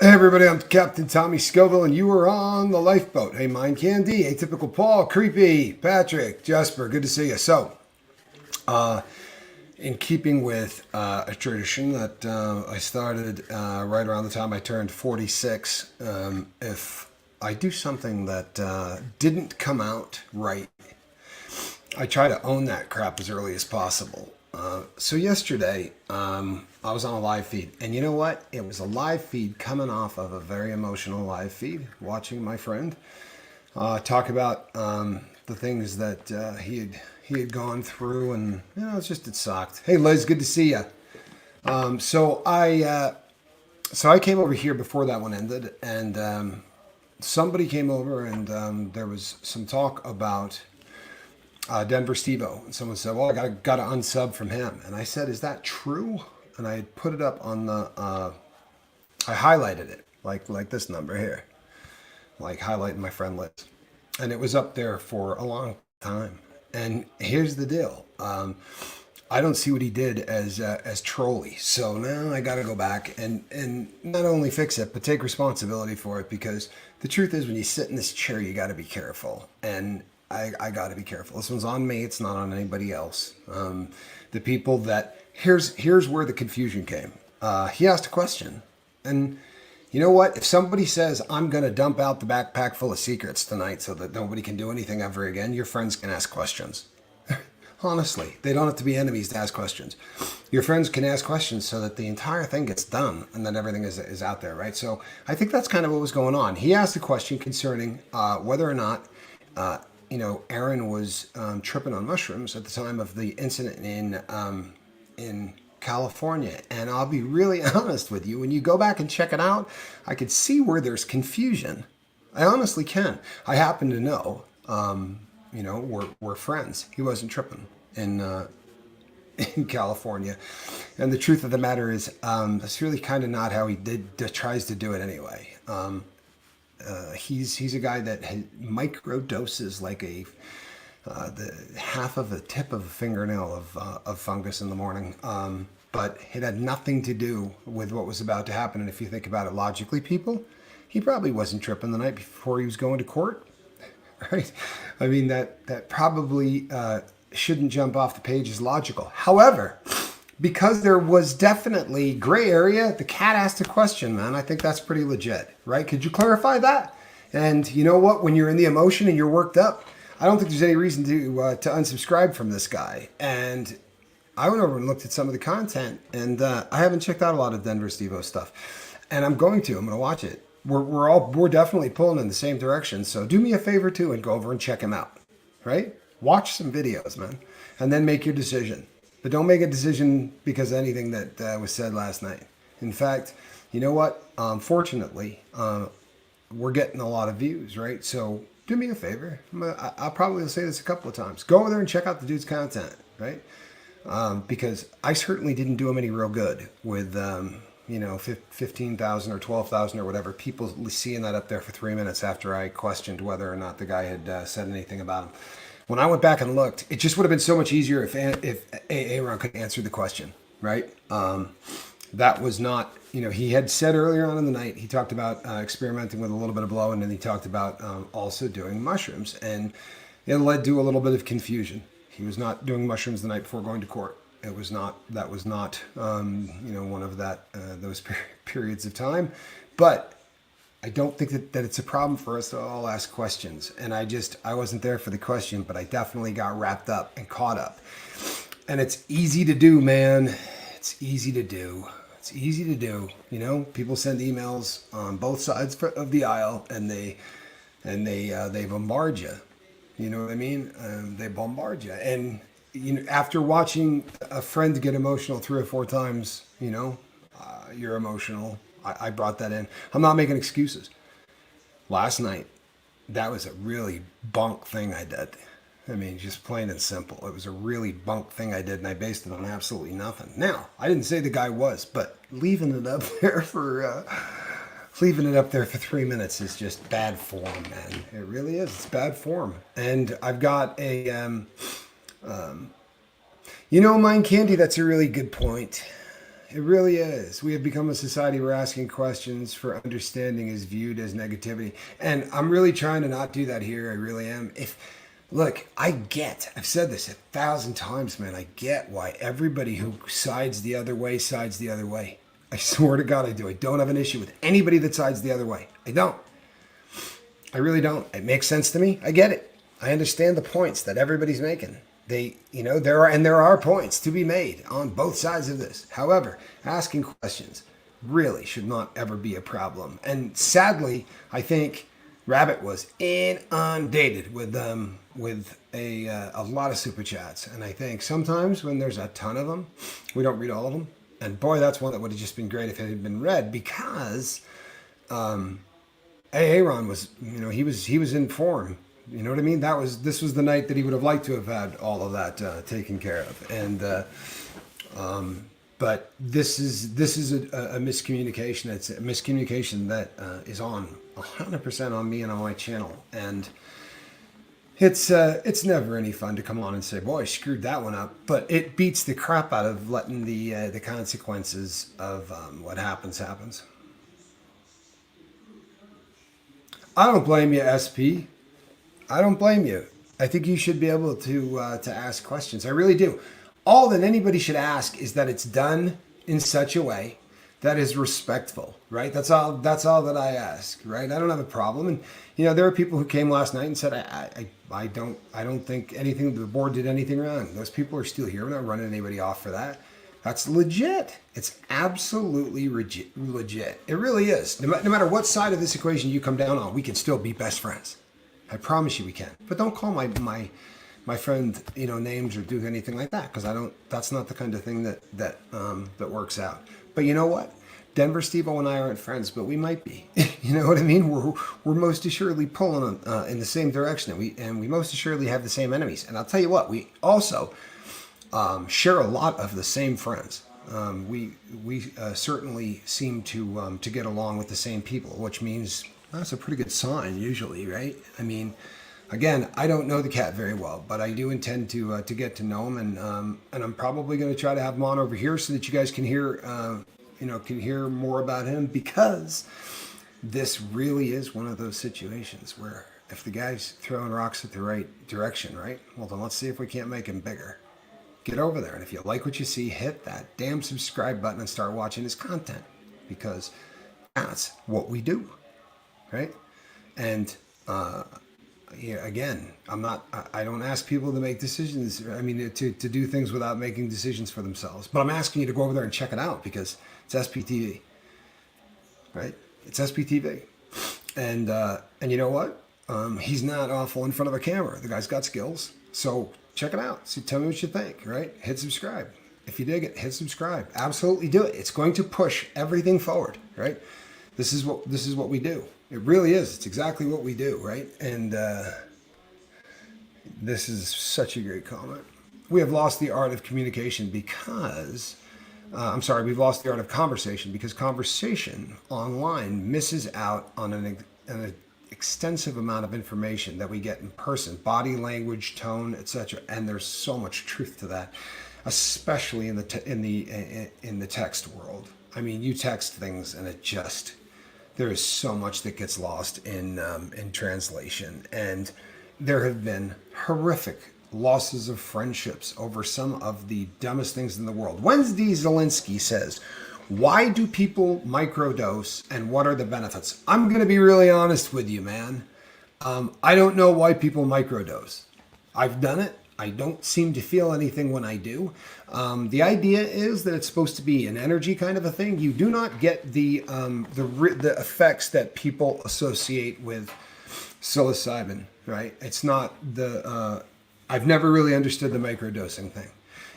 Hey everybody, I'm Captain Tommy Scoville, and you are on the lifeboat. Hey, Mind Candy, Atypical Paul, Creepy, Patrick, Jasper, good to see you. So, in keeping with a tradition that I started right around the time I turned 46, if I do something that didn't come out right, I try to own that crap as early as possible. So yesterday, I was on a live feed, and you know what? It was a live feed coming off of a very emotional live feed, watching my friend talk about the things that he had gone through, and it sucked. Hey Liz, good to see you. So I came over here before that one ended, and somebody came over, and there was some talk about Denver Stevo, and someone said, "Well, I gotta unsub from him," and I said, "Is that true?" And I had put it up on the, I highlighted it like this number here, like highlighting my friend list, and it was up there for a long time. And here's the deal: I don't see what he did as trolly, so now I got to go back and not only fix it, but take responsibility for it, because the truth is, when you sit in this chair, you got to be careful, and I got to be careful. This one's on me. It's not on anybody else. The people that here's where the confusion came. He asked a question, and you know what? If somebody says, "I'm going to dump out the backpack full of secrets tonight so that nobody can do anything ever again," your friends can ask questions. Honestly, they don't have to be enemies to ask questions. Your friends can ask questions so that the entire thing gets done and then everything is out there, right? So I think that's kind of what was going on. He asked a question concerning whether or not Aaron was tripping on mushrooms at the time of the incident in California. And I'll be really honest with you, when you go back and check it out, I could see where there's confusion. I honestly can. I happen to know, we're friends. He wasn't tripping in California. And the truth of the matter is, that's really kind of not how he tries to do it anyway. He's a guy that microdoses like the half of a tip of a fingernail of fungus in the morning. But it had nothing to do with what was about to happen. And if you think about it logically, people, he probably wasn't tripping the night before he was going to court, right? I mean, that probably shouldn't jump off the page as logical. However, because there was definitely gray area, the cat asked a question, man. I think that's pretty legit, right? Could you clarify that? And you know what? When you're in the emotion and you're worked up, I don't think there's any reason to unsubscribe from this guy. And I went over and looked at some of the content, and I haven't checked out a lot of Denver Stevo stuff, and I'm going to watch it. We're definitely pulling in the same direction. So do me a favor too and go over and check him out, right? Watch some videos, man, and then make your decision. But don't make a decision because of anything that was said last night. In fact, you know what? Fortunately, we're getting a lot of views, right? So do me a favor. I'll probably say this a couple of times. Go over there and check out the dude's content, right? Because I certainly didn't do him any real good with, 15,000 or 12,000 or whatever people seeing that up there for 3 minutes after I questioned whether or not the guy had said anything about him. When I went back and looked, it just would have been so much easier if Aaron could answer the question, right? That was not, he had said earlier on in the night, he talked about experimenting with a little bit of blow, and then he talked about also doing mushrooms, and it led to a little bit of confusion. He was not doing mushrooms the night before going to court. That was not one of those periods of time, but I don't think that it's a problem for us to all ask questions. And I wasn't there for the question, but I definitely got wrapped up and caught up. And it's easy to do, man. It's easy to do. It's easy to do. People send emails on both sides of the aisle, and they bombard you. You know what I mean? They bombard you. And after watching a friend get emotional 3 or 4 times, you're emotional. I brought that in. I'm not making excuses. Last night, that was a really bunk thing I did. I mean, just plain and simple. It was a really bunk thing I did, and I based it on absolutely nothing. Now, I didn't say the guy was, but leaving it up there for 3 minutes is just bad form, man. It really is. It's bad form. And I've got Mind Candy, that's a really good point. It really is. We have become a society where asking questions for understanding is viewed as negativity. And I'm really trying to not do that here. I really am. Look, I've said this 1,000 times, man. I get why everybody who sides the other way sides the other way. I swear to God, I do. I don't have an issue with anybody that sides the other way. I don't. I really don't. It makes sense to me. I get it. I understand the points that everybody's making. There are points to be made on both sides of this. However, asking questions really should not ever be a problem. And sadly, I think Rabbit was inundated with a lot of super chats. And I think sometimes when there's a ton of them, we don't read all of them. And boy, that's one that would have just been great if it had been read, because Aaron was, he was in form. You know what I mean? This was the night that he would have liked to have had all of that taken care of. And but this is a miscommunication. It's a miscommunication that is on 100% on me and on my channel. And it's never any fun to come on and say, boy, I screwed that one up. But it beats the crap out of letting the consequences of what happens. I don't blame you, SP. I don't blame you. I think you should be able to ask questions. I really do. All that anybody should ask is that it's done in such a way that is respectful, right? That's all that I ask, right? I don't have a problem. And there are people who came last night and said, I don't think anything, the board did anything wrong. Those people are still here. We're not running anybody off for that. That's legit. It's absolutely legit. It really is. No matter what side of this equation you come down on, we can still be best friends. I promise you we can. But don't call my friend, names or do anything like that, because that's not the kind of thing that works out. But you know what? Denver Steve-O and I aren't friends, but we might be. You know what I mean? We're most assuredly pulling in the same direction, and we most assuredly have the same enemies. And I'll tell you what, we also share a lot of the same friends. We certainly seem to get along with the same people, which means that's a pretty good sign usually, right? I mean, again, I don't know the cat very well, but I do intend to get to know him, and I'm probably going to try to have him on over here so that you guys can hear more about him, because this really is one of those situations where if the guy's throwing rocks at the right direction, right? Well, then let's see if we can't make him bigger. Get over there, and if you like what you see, hit that damn subscribe button and start watching his content, because that's what we do. Right? And again, I don't ask people to make decisions. I mean, to do things without making decisions for themselves. But I'm asking you to go over there and check it out, because it's SPTV, right? It's SPTV, and you know what? He's not awful in front of a camera. The guy's got skills. So check it out. See, tell me what you think. Right? Hit subscribe. If you dig it, hit subscribe. Absolutely do it. It's going to push everything forward. Right? This is what we do. It really is. It's exactly what we do, right? And this is such a great comment. We have lost the art of communication because, we've lost the art of conversation, because conversation online misses out on an extensive amount of information that we get in person, body language, tone, etc. And there's so much truth to that, especially in the text world. I mean, you text things and there is so much that gets lost in translation, and there have been horrific losses of friendships over some of the dumbest things in the world. Wednesday Zelensky says, "Why do people microdose, and what are the benefits?" I'm going to be really honest with you, man. I don't know why people microdose. I've done it. I don't seem to feel anything when I do. The idea is that it's supposed to be an energy kind of a thing. You do not get the effects that people associate with psilocybin, right? It's not I've never really understood the microdosing thing.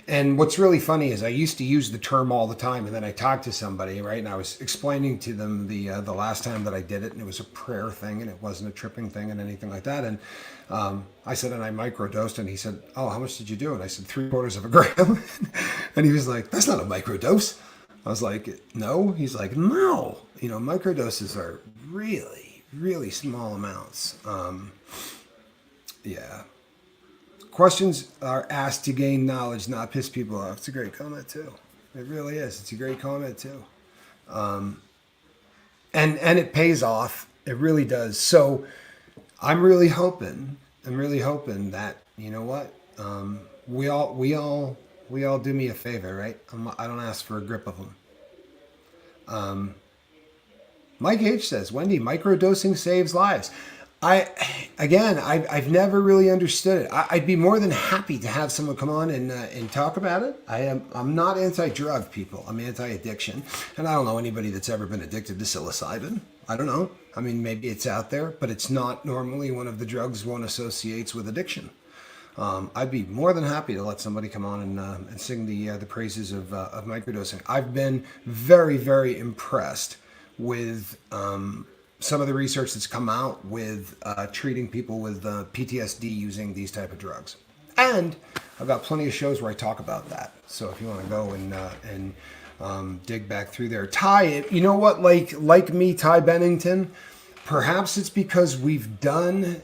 And what's really funny is I used to use the term all the time, and then I talked to somebody, right? And I was explaining to them the last time that I did it, and it was a prayer thing, and it wasn't a tripping thing and anything like that. And I said, and I microdosed, and he said, "Oh, how much did you do?" And I said, 3/4 of a gram. And he was like, "That's not a microdose." I was like, "No." He's like, "No. Microdoses are really, really small amounts." Yeah. Questions are asked to gain knowledge, not piss people off. It's a great comment too. It really is. It's a great comment too. And it pays off. It really does. So I'm really hoping. I'm really hoping that you know what we all we all we all do me a favor, right? I don't ask for a grip of them. Mike H says, Wendy, microdosing saves lives. I I've never really understood it. I'd be more than happy to have someone come on and talk about it. I'm not anti-drug, people. I'm anti-addiction, and I don't know anybody that's ever been addicted to psilocybin. I don't know. I mean, maybe it's out there, but it's not normally one of the drugs one associates with addiction. I'd be more than happy to let somebody come on and sing the praises of microdosing. I've been very, very impressed with some of the research that's come out with treating people with PTSD using these type of drugs. And I've got plenty of shows where I talk about that. So if you want to go and dig back through there, Ty, you know what? Like me, Ty Bennington. Perhaps it's because we've done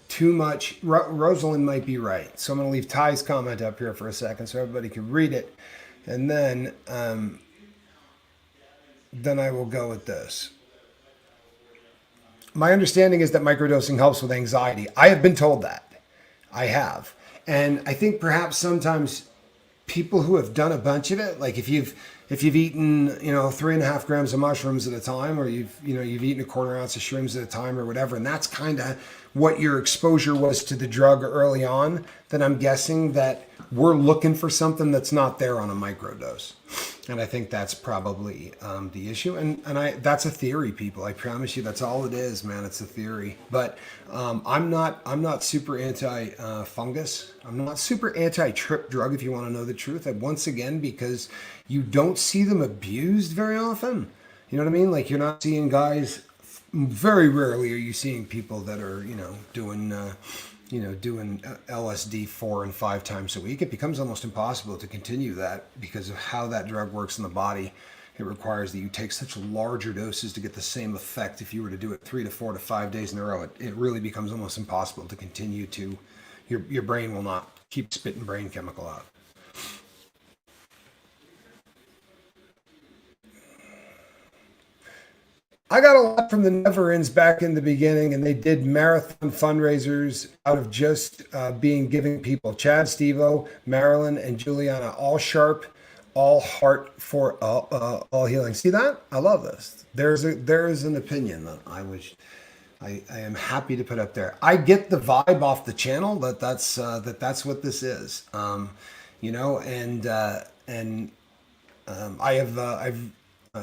too much. Rosalind might be right. So I'm going to leave Ty's comment up here for a second so everybody can read it, and then I will go with this. My understanding is that microdosing helps with anxiety. I have been told that. I have. And I think perhaps sometimes people who have done a bunch of it, like if you've eaten 3.5 grams of mushrooms at a time, or you've eaten a quarter ounce of shrooms at a time or whatever, and that's kind of what your exposure was to the drug early on, then I'm guessing that we're looking for something that's not there on a microdose. And I think that's probably the issue. And that's a theory, people. I promise you, that's all it is, man. It's a theory. But I'm not super anti fungus. I'm not super anti trip drug, if you want to know the truth. And once again, because you don't see them abused very often. You know what I mean? Like, you're not seeing guys. Very rarely are you seeing people that are doing LSD 4 and 5 times a week. It becomes almost impossible to continue that because of how that drug works in the body. It requires that you take such larger doses to get the same effect. If you were to do it 3 to 4 to 5 days in a row, it really becomes almost impossible to continue to. Your brain will not keep spitting brain chemical out. I got a lot from the Never Ends back in the beginning, and they did marathon fundraisers out of just being giving people. Chad, Stevo, Marilyn, and Juliana, all sharp, all heart for all healing. See that? I love this. There is an opinion that I am happy to put up there. I get the vibe off the channel that's what this is.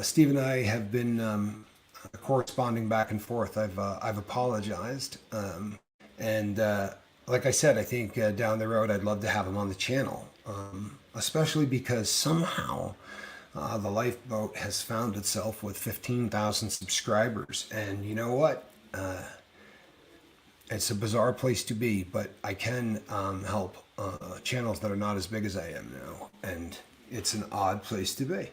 Steve and I have been corresponding back and forth. I've apologized, and like I said, I think down the road I'd love to have him on the channel, especially because somehow the Lifeboat has found itself with 15,000 subscribers, and you know what? It's a bizarre place to be, but I can help channels that are not as big as I am now, and it's an odd place to be.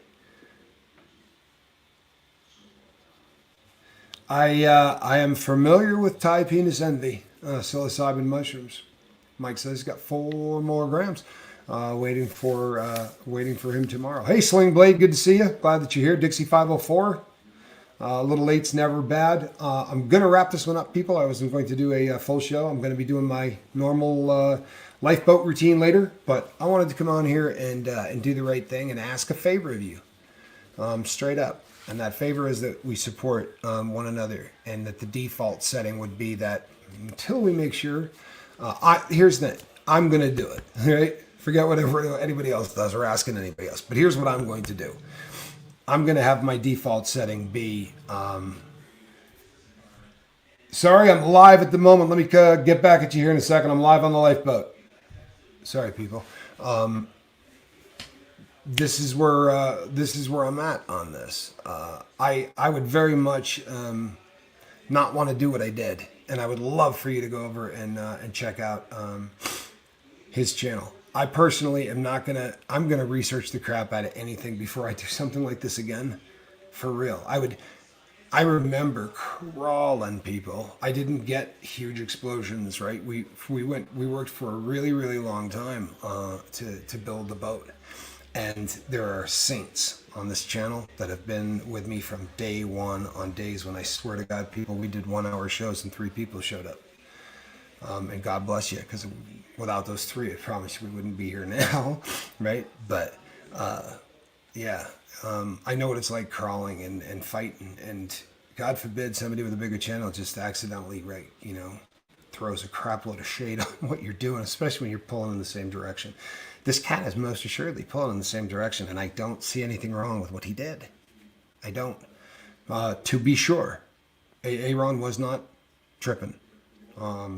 I am familiar with Thai penis envy, psilocybin mushrooms. Mike says he's got 4 more grams, waiting for him tomorrow. Hey, Sling Blade, good to see you. Glad that you're here. Dixie 504. A little late's never bad. I'm gonna wrap this one up, people. I wasn't going to do a full show. I'm gonna be doing my normal Lifeboat routine later, but I wanted to come on here and do the right thing and ask a favor of you, straight up. And that favor is that we support one another, and that the default setting would be that until we make sure. Here's the thing. I'm going to do it. Right? Forget whatever anybody else does or asking anybody else. But here's what I'm going to do. I'm going to have my default setting be. Sorry, I'm live at the moment. Let me get back at you here in a second. I'm live on the Lifeboat. Sorry, people. This is where I'm at on this. I would very much not want to do what I did, and I would love for you to go over and check out his channel. I personally am not gonna. I'm gonna research the crap out of anything before I do something like this again. For real, I remember crawling, people. I didn't get huge explosions, right? We worked for a really, really long time to build the boat. And there are saints on this channel that have been with me from day one, on days when I swear to God, people, we did 1 hour shows and 3 people showed up. And God bless you, because without those 3, I promise you we wouldn't be here now, right? But yeah, I know what it's like crawling and fighting, and God forbid somebody with a bigger channel just accidentally, right, throws a crap load of shade on what you're doing, especially when you're pulling in the same direction. This cat is most assuredly pulling in the same direction, and I don't see anything wrong with what he did. I don't. To be sure, Aaron was not tripping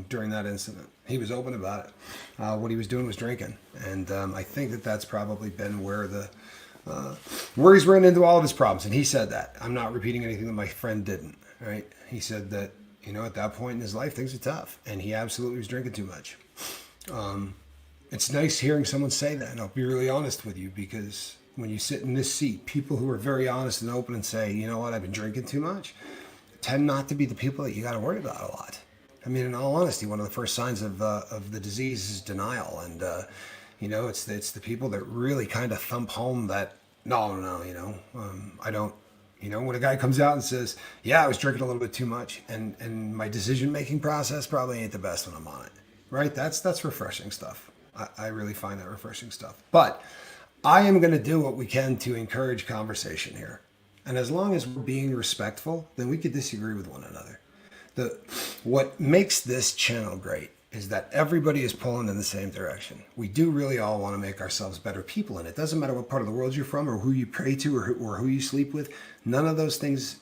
during that incident. He was open about it. What he was doing was drinking, and I think that that's probably been where where he's ran into all of his problems. And he said that. I'm not repeating anything that my friend didn't. Right? He said that at that point in his life, things are tough, and he absolutely was drinking too much. It's nice hearing someone say that, and I'll be really honest with you, because when you sit in this seat, people who are very honest and open and say, you know what, I've been drinking too much, tend not to be the people that you got to worry about a lot. I mean, in all honesty, one of the first signs of the disease is denial, and it's the people that really kind of thump home that no, I don't. When a guy comes out and says, yeah, I was drinking a little bit too much, and my decision-making process probably ain't the best when I'm on it, right? That's refreshing stuff. I really find that refreshing stuff. But I am going to do what we can to encourage conversation here. And as long as we're being respectful, then we could disagree with one another. What makes this channel great is that everybody is pulling in the same direction. We do really all want to make ourselves better people, and it doesn't matter what part of the world you're from or who you pray to or who you sleep with. None of those things,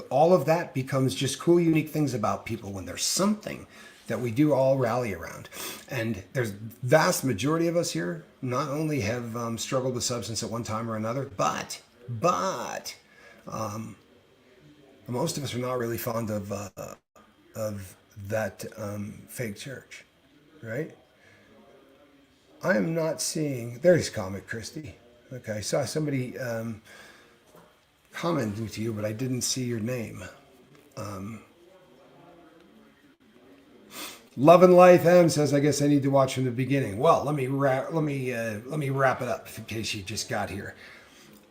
all of that becomes just cool, unique things about people when there's something that we do all rally around. And there's vast majority of us here not only have struggled with substance at one time or another, but most of us are not really fond of that fake church, right? I am not seeing. There's Comic Christie. Okay, I saw somebody commenting to you, but I didn't see your name. Love and Life M says, I guess I need to watch from the beginning. Well, let me wrap it up in case you just got here.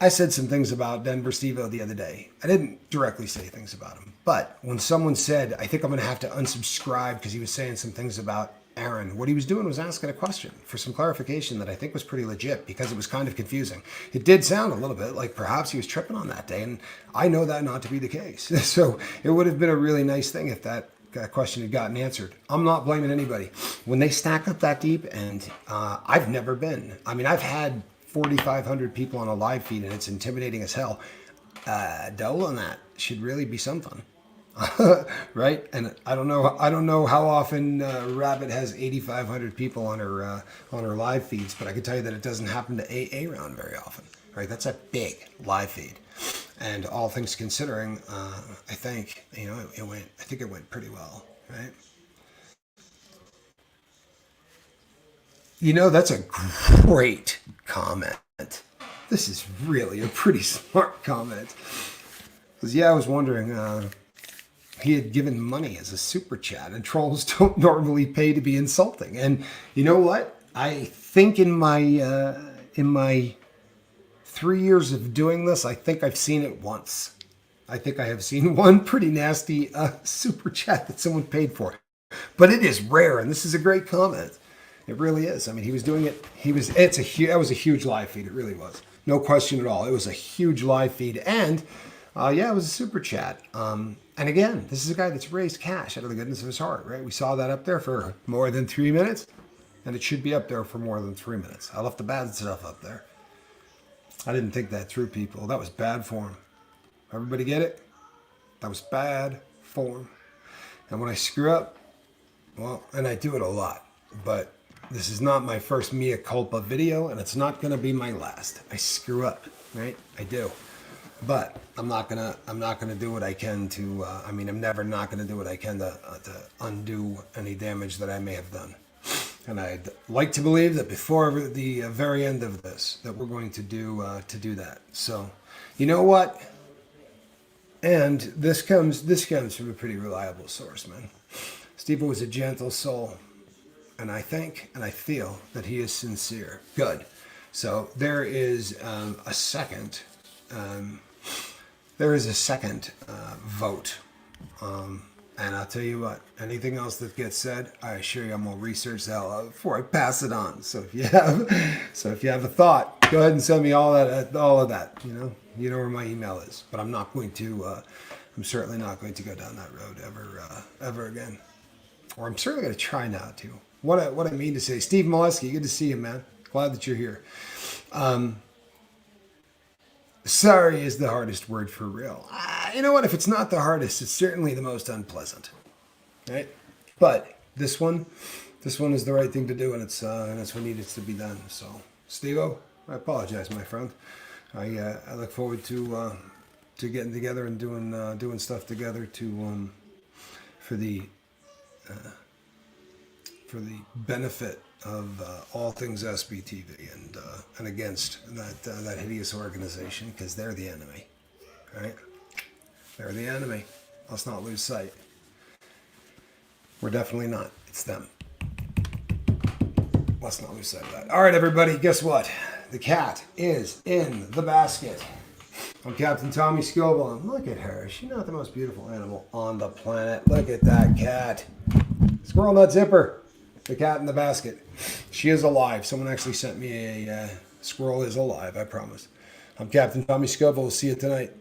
I said some things about Denver Steve-O the other day. I didn't directly say things about him, but when someone said, I think I'm going to have to unsubscribe because he was saying some things about Aaron, what he was doing was asking a question for some clarification that I think was pretty legit, because it was kind of confusing. It did sound a little bit like perhaps he was tripping on that day, and I know that not to be the case. So it would have been a really nice thing if that question had gotten answered. I'm not blaming anybody. When they stack up that deep, and I've never been. I mean, I've had 4,500 people on a live feed, and it's intimidating as hell. Double on that should really be some fun. Right? And I don't know how often Rabbit has 8,500 people on her live feeds, but I can tell you that it doesn't happen to Aaron very often. Right? That's a big live feed. And all things considering, I think it went pretty well, right? That's a great comment. This is really a pretty smart comment. Because, I was wondering, he had given money as a super chat, and trolls don't normally pay to be insulting. And you know what? I think in my 3 years of doing this, I think I've seen it once. I think I have seen one pretty nasty super chat that someone paid for. But it is rare, and this is a great comment. It really is. I mean, he was doing it. That was a huge live feed. It really was. No question at all. It was a huge live feed. And it was a super chat. And again, this is a guy that's raised cash out of the goodness of his heart, right? We saw that up there for more than 3 minutes, and it should be up there for more than 3 minutes. I left the bad stuff up there. I didn't think that through, people. That was bad form. Everybody get it? That was bad form. And when I screw up, well, and I do it a lot, but this is not my first mea culpa video, and it's not going to be my last. I screw up, right? I do. But I'm not gonna do what I can to. I'm never not gonna do what I can to undo any damage that I may have done. And I'd like to believe that before the very end of this, that we're going to do that. So, you know what? And this comes from a pretty reliable source, man. Steve was a gentle soul, and I think and I feel that he is sincere. Good. So there is a second. There is a second vote. And I'll tell you what, anything else that gets said, I assure you I'm gonna research the hell out of it before I pass it on. So if you have a thought, go ahead and send me all of that. You know where my email is. But I'm not going to. I'm certainly not going to go down that road ever again. Or I'm certainly going to try not to. What I mean to say, Steve Molesky, good to see you, man. Glad that you're here. Sorry is the hardest word for real. You know what? If it's not the hardest, it's certainly the most unpleasant, right? But this one is the right thing to do, and it's what needs to be done. So, Steve-O, I apologize, my friend. I look forward to getting together and doing stuff together for the benefit of all things SBTV and against that hideous organization, because they're the enemy, right? They're the enemy. Let's not lose sight. We're definitely not. It's them. Let's not lose sight of that. All right, everybody. Guess what? The cat is in the basket. I'm Captain Tommy Scoble, and look at her. Is she not the most beautiful animal on the planet? Look at that cat. Squirrel Nut Zipper. The cat in the basket. She is alive. Someone actually sent me a squirrel is alive, I promise. I'm Captain Tommy Scoble. We'll see you tonight.